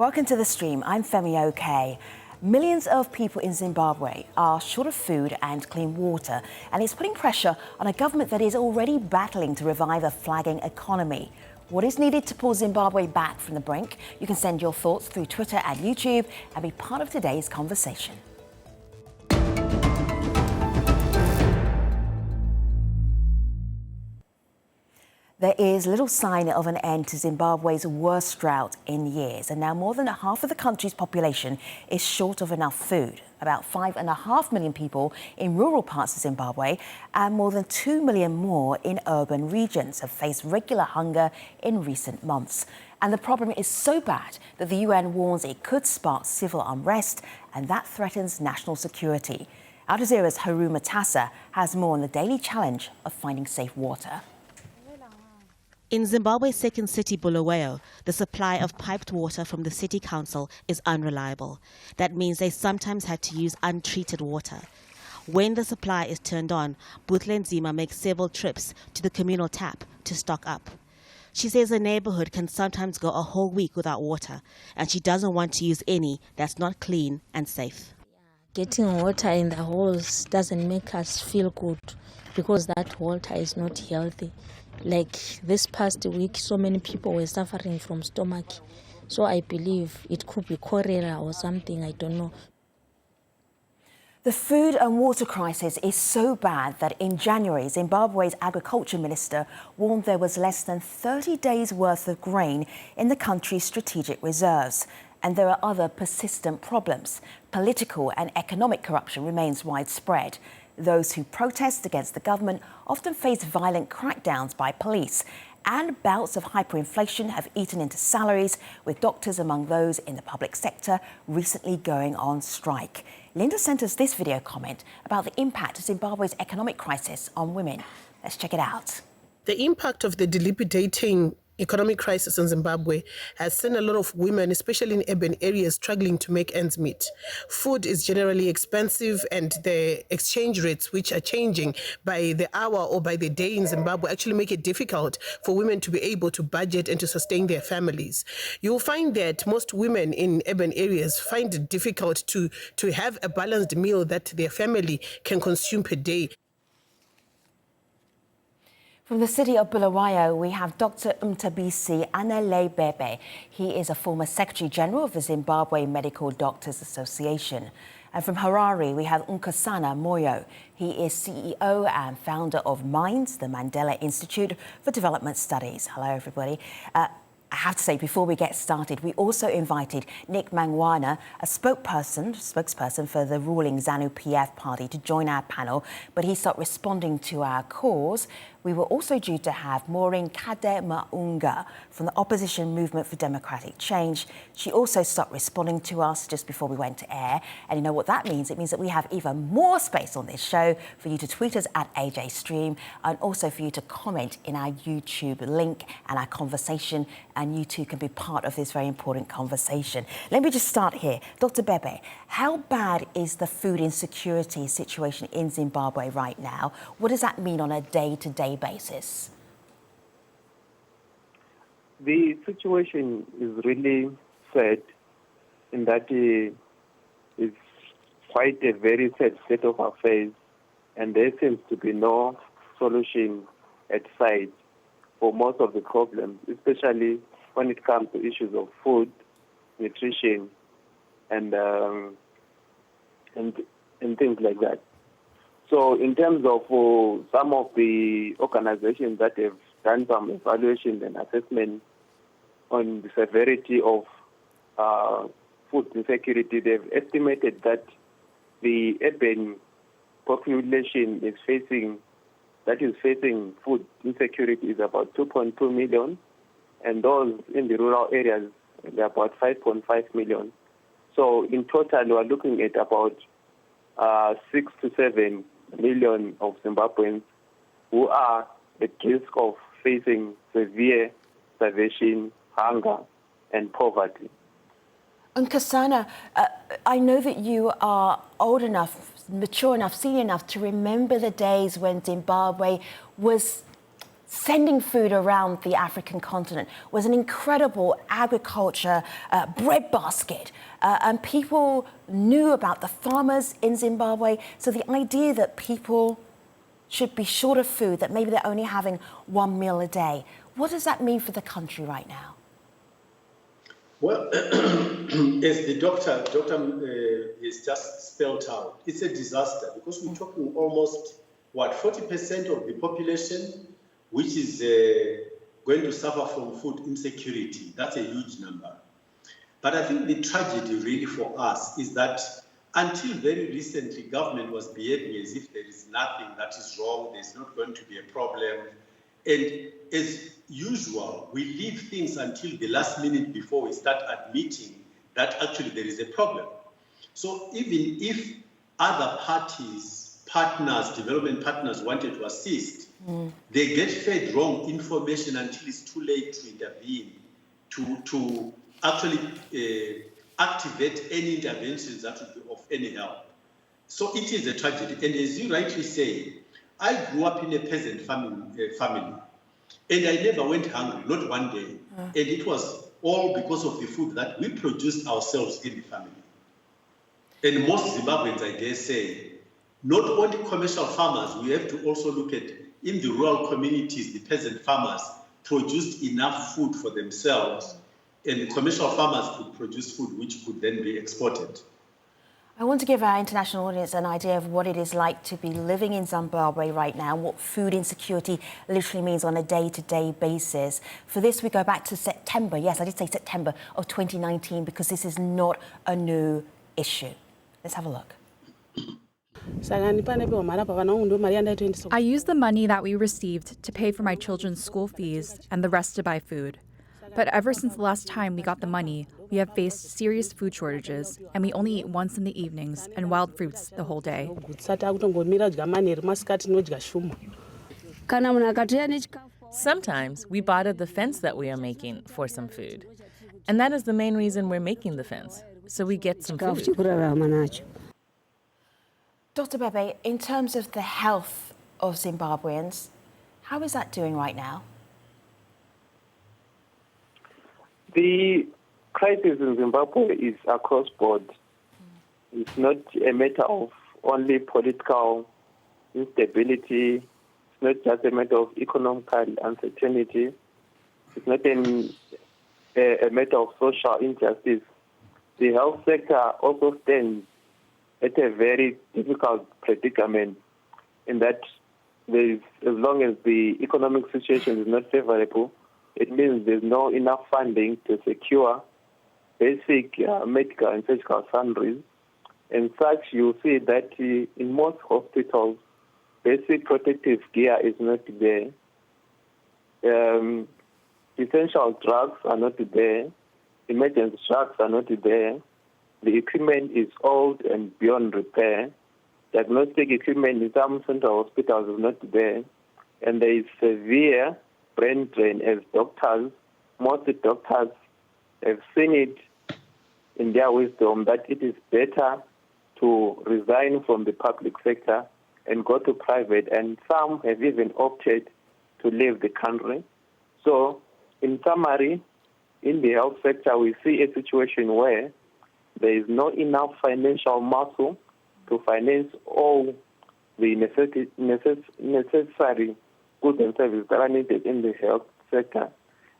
Welcome to The Stream. I'm Femi OK. Millions of people in Zimbabwe are short of food and clean water, and it's putting pressure on a government that is already battling to revive a flagging economy. What is needed to pull Zimbabwe back from the brink? You can send your thoughts through Twitter and YouTube and be part of today's conversation. There is little sign of an end to Zimbabwe's worst drought in years, and now more than half of the country's population is short of enough food. About 5.5 million people in rural parts of Zimbabwe and more than 2 million more in urban regions have faced regular hunger in recent months. And the problem is so bad that the UN warns it could spark civil unrest, and that threatens national security. Al Jazeera's Haru Matassa has more on the daily challenge of finding safe water. In Zimbabwe's second city, Bulawayo, the supply of piped water from the city council is unreliable. That means they sometimes had to use untreated water. When the supply is turned on, Nzima makes several trips to the communal tap to stock up. She says the neighborhood can sometimes go a whole week without water, and she doesn't want to use any that's not clean and safe. Getting water in the holes doesn't make us feel good because that water is not healthy. Like this past week, so many people were suffering from stomach. So I believe it could be cholera or something, I don't know. The food and water crisis is so bad that in January, Zimbabwe's agriculture minister warned there was less than 30 days worth of grain in the country's strategic reserves. And there are other persistent problems. Political and economic corruption remains widespread. Those who protest against the government often face violent crackdowns by police. And bouts of hyperinflation have eaten into salaries, with doctors among those in the public sector recently going on strike. Linda sent us this video comment about the impact of Zimbabwe's economic crisis on women. Let's check it out. The impact of the dilapidating economic crisis in Zimbabwe has seen a lot of women, especially in urban areas, struggling to make ends meet. Food is generally expensive, and the exchange rates, which are changing by the hour or by the day in Zimbabwe, actually make it difficult for women to be able to budget and to sustain their families. You'll find that most women in urban areas find it difficult to have a balanced meal that their family can consume per day. From the city of Bulawayo, we have Dr. Mtabisi Bebe. He is a former Secretary General of the Zimbabwe Medical Doctors Association. And from Harare, we have Nkosana Moyo. He is CEO and founder of MINDS, the Mandela Institute for Development Studies. Hello, everybody. I have to say, before we get started, we also invited Nick Mangwana, a spokesperson for the ruling zany-pf party, to join our panel, but he stopped responding to our calls. We were also due to have Maureen Kade Maunga from the Opposition Movement for Democratic Change. She also stopped responding to us just before we went to air. And you know what that means? It means that we have even more space on this show for you to tweet us at ajstream, and also for you to comment in our YouTube link and our conversation, and you too can be part of this very important conversation. Let me just start here. Dr. Bebe, how bad is the food insecurity situation in Zimbabwe right now? What does that mean on a day-to-day basis? The situation is really sad in that it's quite a very sad state of affairs, and there seems to be no solution at sight for most of the problems, especially when it comes to issues of food, nutrition, and things like that. So in terms of some of the organizations that have done some evaluation and assessment on the severity of food insecurity, they've estimated that the urban population is facing food insecurity is about 2.2 million, and those in the rural areas, they're about 5.5 million. So in total, we're looking at about 6 to 7 million of Zimbabweans who are at risk of facing severe starvation, hunger, and poverty. Nkosana, I know that you are old enough, mature enough, senior enough to remember the days when Zimbabwe was sending food around the African continent was an incredible agriculture breadbasket. And people knew about the farmers in Zimbabwe. So the idea that people should be short of food, that maybe they're only having one meal a day, what does that mean for the country right now? Well, as the doctor has just spelled out, it's a disaster because we're talking almost, 40% of the population, which is going to suffer from food insecurity. That's a huge number. But I think the tragedy really for us is that until very recently, government was behaving as if there is nothing that is wrong, there's not going to be a problem. And as usual, we leave things until the last minute before we start admitting that actually there is a problem. So even if other parties, development partners wanted to assist, they get fed wrong information until it's too late to intervene, to actually activate any interventions that would be of any help. So it is a tragedy. And as you rightly say, I grew up in a peasant family, and I never went hungry, not one day. And it was all because of the food that we produced ourselves in the family. And most Zimbabweans, I dare say, not only commercial farmers, we have to also look at, in the rural communities, the peasant farmers produced enough food for themselves, and the commercial farmers could produce food which could then be exported. I want to give our international audience an idea of what it is like to be living in Zimbabwe right now, what food insecurity literally means on a day-to-day basis. For this, we go back to September. Yes, I did say September of 2019, because this is not a new issue. Let's have a look. I used the money that we received to pay for my children's school fees and the rest to buy food. But ever since the last time we got the money, we have faced serious food shortages, and we only eat once in the evenings and wild fruits the whole day. Sometimes we barter the fence that we are making for some food. And that is the main reason we're making the fence, so we get some food. Dr. Bebe, in terms of the health of Zimbabweans, how is that doing right now? The crisis in Zimbabwe is across board. It's not a matter of only political instability. It's not just a matter of economical uncertainty. It's not a matter of social injustice. The health sector also stands at a very difficult predicament in that as long as the economic situation is not favorable, it means there's no enough funding to secure basic medical and surgical sundries. And such, you'll see that in most hospitals, basic protective gear is not there. Essential drugs are not there. Emergency drugs are not there. The equipment is old and beyond repair. Diagnostic equipment in some central hospitals is not there. And there is severe brain drain as doctors. Most doctors have seen it in their wisdom that it is better to resign from the public sector and go to private, and some have even opted to leave the country. So, in summary, in the health sector, we see a situation where there is not enough financial muscle to finance all the necessary goods and services that are needed in the health sector,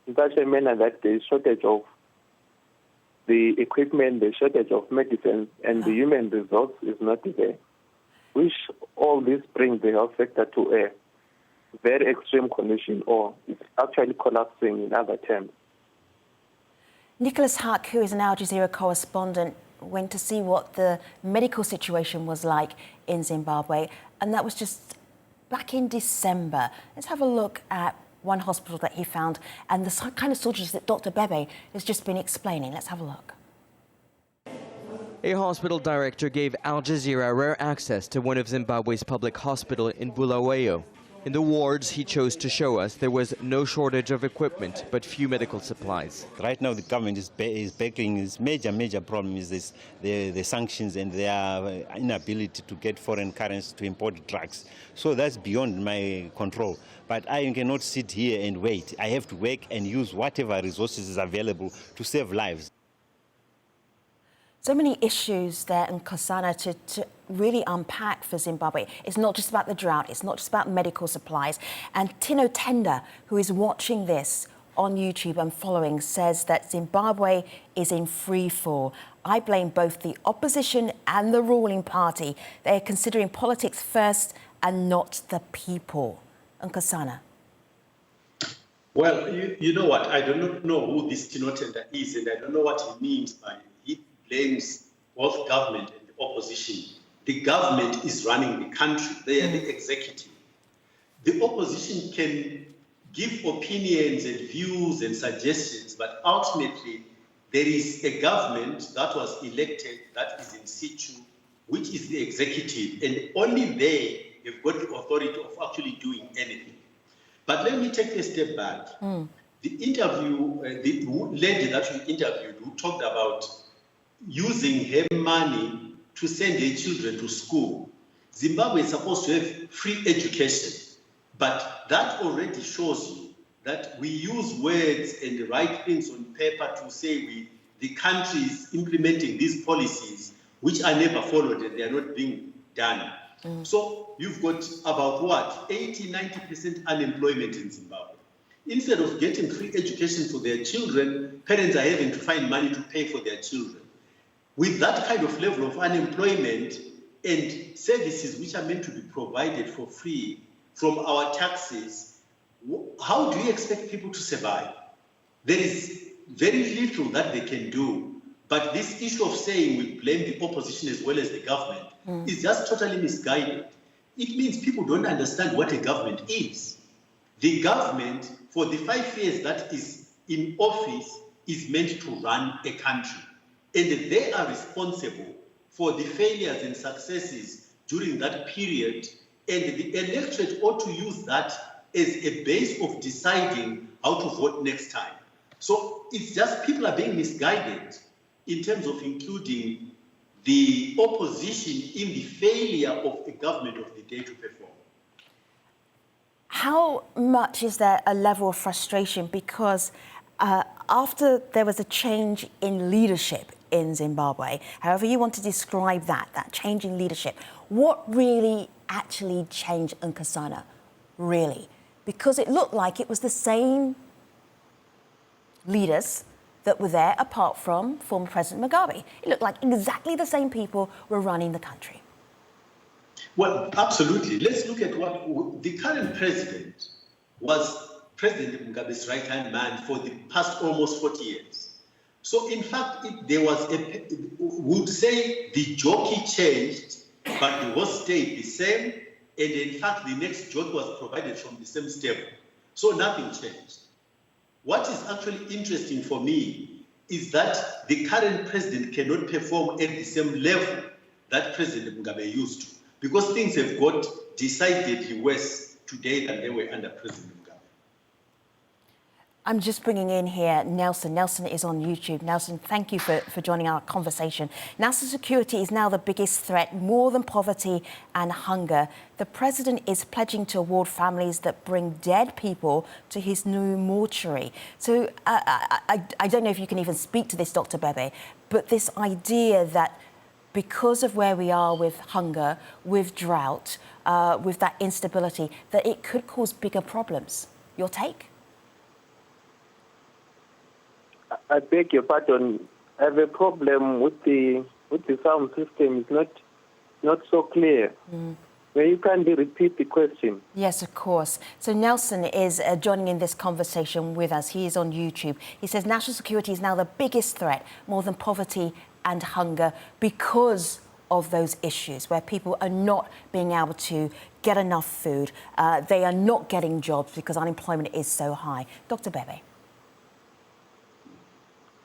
in such a manner that there is shortage of the equipment, the shortage of medicines, and the human resource is not there, which all this brings the health sector to a very extreme condition, or it's actually collapsing in other terms. Nicholas Huck, who is an Al Jazeera correspondent, went to see what the medical situation was like in Zimbabwe, and that was just back in December. Let's have a look at one hospital that he found and the kind of shortages that Dr. Bebe has just been explaining. Let's have a look. A hospital director gave Al Jazeera rare access to one of Zimbabwe's public hospitals in Bulawayo. In the wards he chose to show us, there was no shortage of equipment, but few medical supplies. Right now, the government is backing its major problem is the sanctions and their inability to get foreign currency to import drugs. So that's beyond my control. But I cannot sit here and wait. I have to work and use whatever resources is available to save lives. So many issues there in Nkosana to really unpack for Zimbabwe. It's not just about the drought, it's not just about medical supplies. And Tino Tenda, who is watching this on YouTube and following, says that Zimbabwe is in free fall. I blame both the opposition and the ruling party. They are considering politics first and not the people. Nkosana. Well, you know what? I do not know who this Tino Tenda is, and I don't know what he means by he blames both government and the opposition. The government is running the country. They are the executive. The opposition can give opinions and views and suggestions, but ultimately there is a government that was elected that is in situ, which is the executive, and only they have got the authority of actually doing anything. But let me take a step back. The interview, the lady that we interviewed, who talked about using her money to send their children to school. Zimbabwe is supposed to have free education, but that already shows you that we use words and write things on paper to say the country is implementing these policies which are never followed and they are not being done. So you've got about what, 80–90% unemployment in Zimbabwe. Instead of getting free education for their children, parents are having to find money to pay for their children. With that kind of level of unemployment and services which are meant to be provided for free from our taxes, how do you expect people to survive? There is very little that they can do. But this issue of saying we blame the opposition as well as the government is just totally misguided. It means people don't understand what a government is. The government, for the 5 years that is in office, is meant to run a country. And they are responsible for the failures and successes during that period. And the electorate ought to use that as a base of deciding how to vote next time. So it's just people are being misguided in terms of including the opposition in the failure of the government of the day to perform. How much is there a level of frustration? Because after there was a change in leadership in Zimbabwe, however you want to describe that change in leadership, what really actually changed Nkosana, really? Because it looked like it was the same leaders that were there apart from former President Mugabe. It looked like exactly the same people were running the country. Well, absolutely. Let's look at what the current president was President Mugabe's right-hand man for the past almost 40 years. So, in fact, there was would say the jockey changed, but the horse stayed the same. And in fact, the next jockey was provided from the same stable. So nothing changed. What is actually interesting for me is that the current president cannot perform at the same level that President Mugabe used to, because things have got decidedly worse today than they were under President Mugabe. I'm just bringing in here Nelson. Nelson is on YouTube. Nelson, thank you for joining our conversation. National security is now the biggest threat, more than poverty and hunger. The president is pledging to award families that bring dead people to his new mortuary. So I don't know if you can even speak to this, Dr. Bebe, but this idea that because of where we are with hunger, with drought, with that instability, that it could cause bigger problems. Your take? I beg your pardon. I have a problem with the sound system. It's not so clear. May you kindly repeat the question? Yes, of course. So Nelson is joining in this conversation with us. He is on YouTube. He says national security is now the biggest threat, more than poverty and hunger, because of those issues where people are not being able to get enough food. They are not getting jobs because unemployment is so high. Dr. Bebe.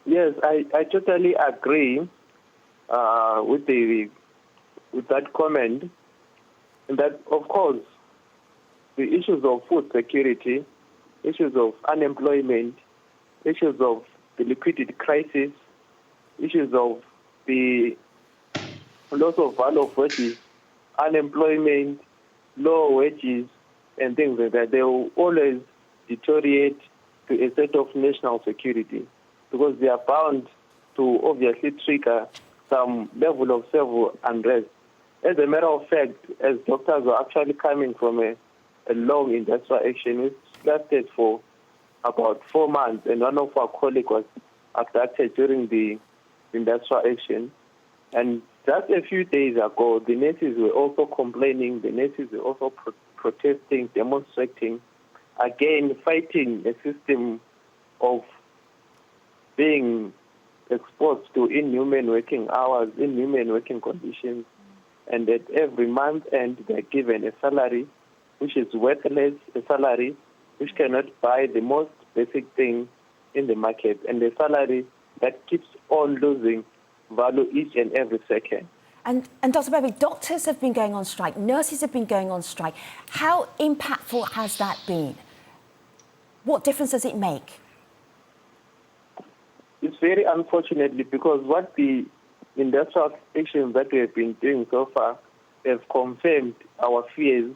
Yes, I totally agree with that comment. And that, of course, the issues of food security, issues of unemployment, issues of the liquidity crisis, issues of the loss of value of wages, unemployment, low wages, and things like that, they will always deteriorate to a set of national security because they are bound to obviously trigger some level of civil unrest. As a matter of fact, as doctors are actually coming from a long industrial action, which lasted for about 4 months, and one of our colleagues was abducted during the industrial action. And just a few days ago, the nurses were also complaining, the nurses were also protesting, demonstrating, again fighting a system of being exposed to inhuman working hours, inhuman working conditions, and at every month end they're given a salary which is worthless, a salary which cannot buy the most basic thing in the market, and a salary that keeps on losing value each and every second. And Dr. Bebe, doctors have been going on strike, nurses have been going on strike. How impactful has that been? What difference does it make? It's very unfortunately because what the industrial actions that we have been doing so far have confirmed our fears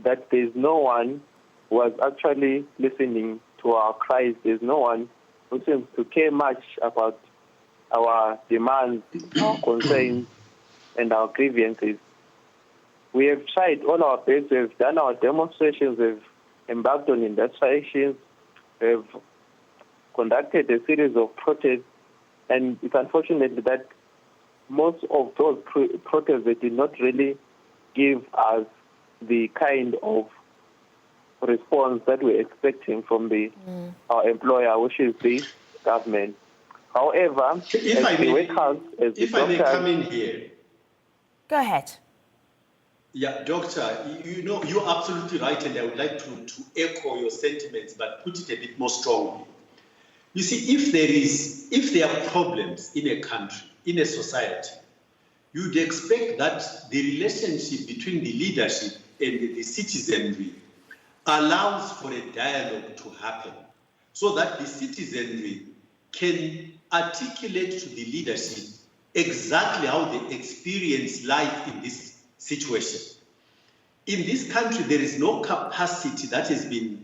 that there's no one who was actually listening to our cries. There's no one who seems to care much about our demands, our concerns, and our grievances. We have tried all our best. We've done our demonstrations. We've embarked on industrial actions. We've conducted a series of protests. And it's unfortunate that most of those protests, they did not really give us the kind of response that we're expecting from our employer, which is the government. However, if I may come in here. Go ahead. Yeah, Doctor, you're absolutely right, and I would like to echo your sentiments, but put it a bit more strongly. You see, if there are problems in a country, in a society, you'd expect that the relationship between the leadership and the citizenry allows for a dialogue to happen so that the citizenry can articulate to the leadership exactly how they experience life in this situation. In this country, there is no capacity that has been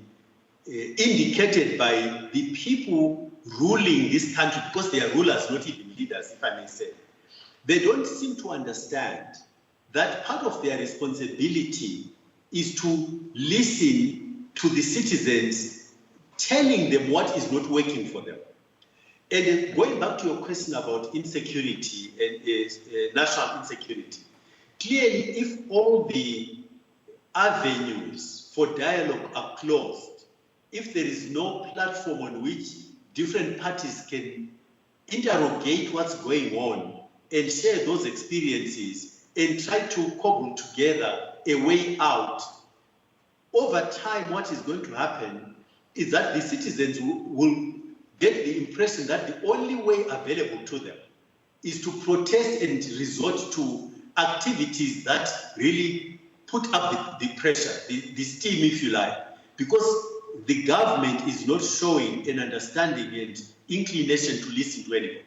indicated by the people ruling this country, because they are rulers, not even leaders, if I may say. They don't seem to understand that part of their responsibility is to listen to the citizens, telling them what is not working for them. And going back to your question about insecurity and national insecurity, clearly if all the avenues for dialogue are closed, if there is no platform on which different parties can interrogate what's going on and share those experiences and try to cobble together a way out, over time what is going to happen is that the citizens will get the impression that the only way available to them is to protest and resort to activities that really put up the pressure, the steam, if you like, because the government is not showing an understanding and inclination to listen to anyone.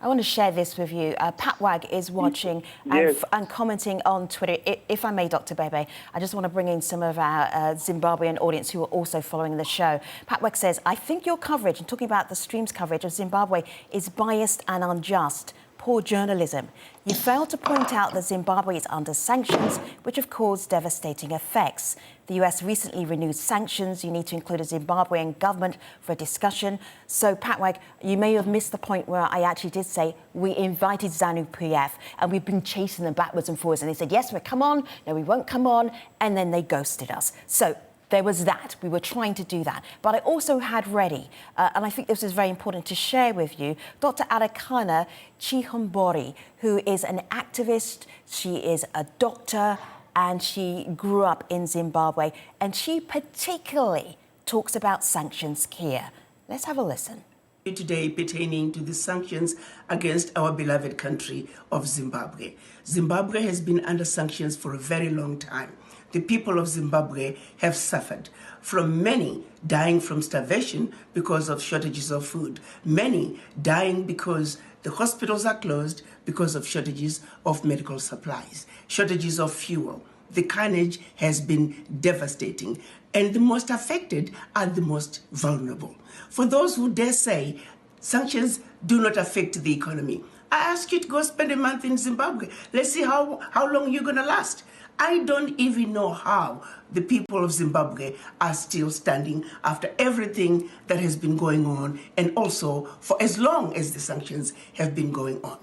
I want to share this with you. Patwag is watching and commenting on Twitter. If I may, Dr. Bebe, I just want to bring in some of our Zimbabwean audience who are also following the show. Patwag says, I think your coverage, and talking about the stream's coverage of Zimbabwe, is biased and unjust. Poor journalism. You failed to point out that Zimbabwe is under sanctions, which have caused devastating effects. The US recently renewed sanctions. You need to include a Zimbabwean government for a discussion. So, Patwag, you may have missed the point where I actually did say we invited zany-pf and we've been chasing them backwards and forwards. And they said, yes, we'll come on. No, we won't come on. And then they ghosted us. So there was that. We were trying to do that. But I also had ready, and I think this is very important to share with you, Dr. Alekana Chihombori, who is an activist. She is a doctor, and she grew up in Zimbabwe. And she particularly talks about sanctions here. Let's have a listen. Today pertaining to the sanctions against our beloved country of Zimbabwe. Zimbabwe has been under sanctions for a very long time. the people of Zimbabwe have suffered, from many dying from starvation because of shortages of food, many dying because the hospitals are closed because of shortages of medical supplies, shortages of fuel. The carnage has been devastating, and the most affected are the most vulnerable. For those who dare say sanctions do not affect the economy, I ask you to go spend a month in Zimbabwe. Let's see how long you're going to last. I don't even know how the people of Zimbabwe are still standing after everything that has been going on, and also for as long as the sanctions have been going on.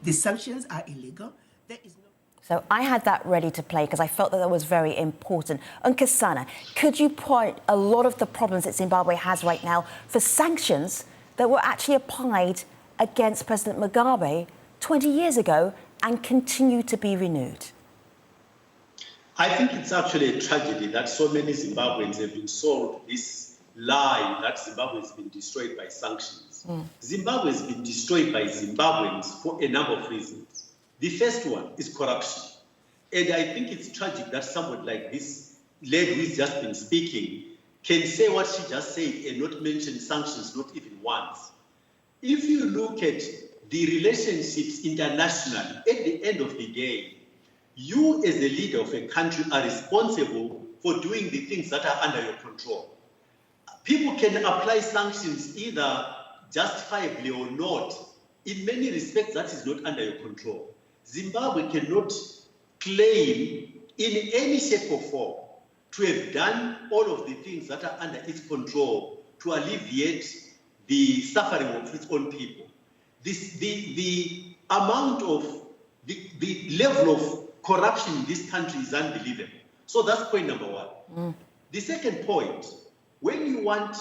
The sanctions are illegal. There is no... So I had that ready to play because I felt that was very important. Nkosana, could you point a lot of the problems that Zimbabwe has right now for sanctions that were actually applied against President Mugabe 20 years ago and continue to be renewed? I think it's actually a tragedy that so many Zimbabweans have been sold this lie that Zimbabwe has been destroyed by sanctions. Zimbabwe has been destroyed by Zimbabweans for a number of reasons. The first one is corruption. And I think it's tragic that somebody like this lady who's just been speaking can say what she just said and not mention sanctions, not even once. If you look at the relationships internationally, at the end of the day, you as a leader of a country are responsible for doing the things that are under your control. People can apply sanctions either justifiably or not. In many respects, that is not under your control. Zimbabwe cannot claim in any shape or form to have done all of the things that are under its control to alleviate the suffering of its own people. The amount of, the level of corruption in this country is unbelievable. So that's point number one. The second point, when you want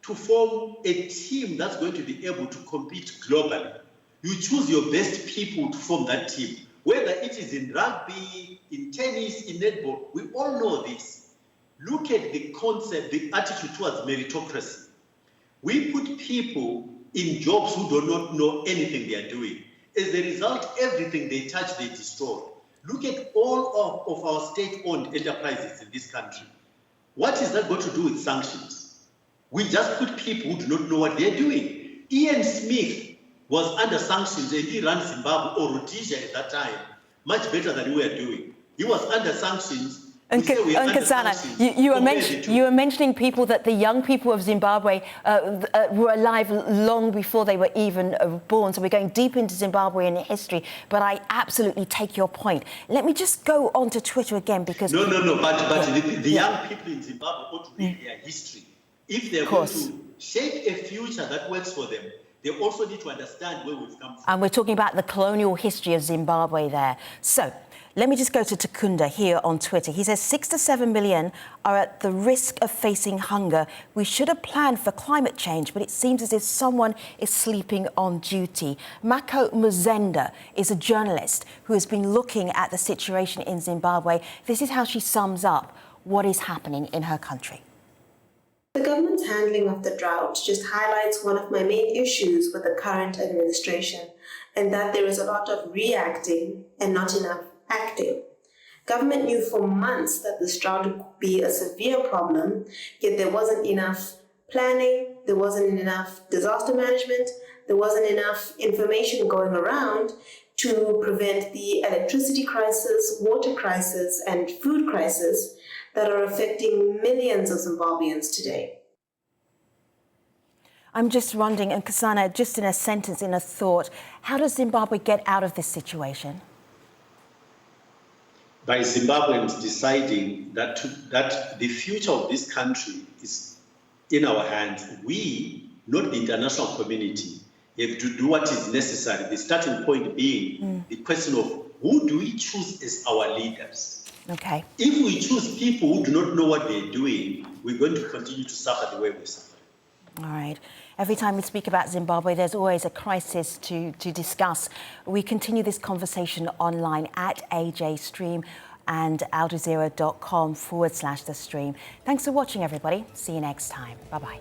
to form a team that's going to be able to compete globally, you choose your best people to form that team. Whether it is in rugby, in tennis, in netball, we all know this. Look at the concept, the attitude towards meritocracy. We put people in jobs who do not know anything they are doing. As a result, everything they touch, they destroy. Look at all of our state-owned enterprises in this country. What is that got to do with sanctions? We just put people who do not know what they're doing. Ian Smith was under sanctions and he ran Zimbabwe, or Rhodesia at that time, much better than we were doing. He was under sanctions. Nkosana, you were mentioning people that the young people of Zimbabwe were alive long before they were even born. So we're going deep into Zimbabwean history, but I absolutely take your point. Let me just go onto Twitter again because... No, but the young people in Zimbabwe ought to read their history. If they're going to shape a future that works for them, they also need to understand where we've come from. And we're talking about the colonial history of Zimbabwe there. So let me just go to Takunda here on Twitter. He says 6 to 7 million are at the risk of facing hunger. We should have planned for climate change, but it seems as if someone is sleeping on duty. Mako Muzenda is a journalist who has been looking at the situation in Zimbabwe. This is how she sums up what is happening in her country. The government's handling of the drought just highlights one of my main issues with the current administration, and that there is a lot of reacting and not enough acting. Government knew for months that this drought would be a severe problem, yet there wasn't enough planning, there wasn't enough disaster management, there wasn't enough information going around to prevent the electricity crisis, water crisis, and food crisis that are affecting millions of Zimbabweans today. I'm just wondering, Nkosana, just in a sentence, in a thought, how does Zimbabwe get out of this situation? By Zimbabweans deciding that the future of this country is in our hands. We, not the international community, have to do what is necessary. The starting point being the question of who do we choose as our leaders? Okay. If we choose people who do not know what they're doing, we're going to continue to suffer the way we suffer. All right. Every time we speak about Zimbabwe, there's always a crisis to discuss. We continue this conversation online at ajstream and aljazeera.com/the stream. Thanks for watching, everybody. See you next time. Bye-bye.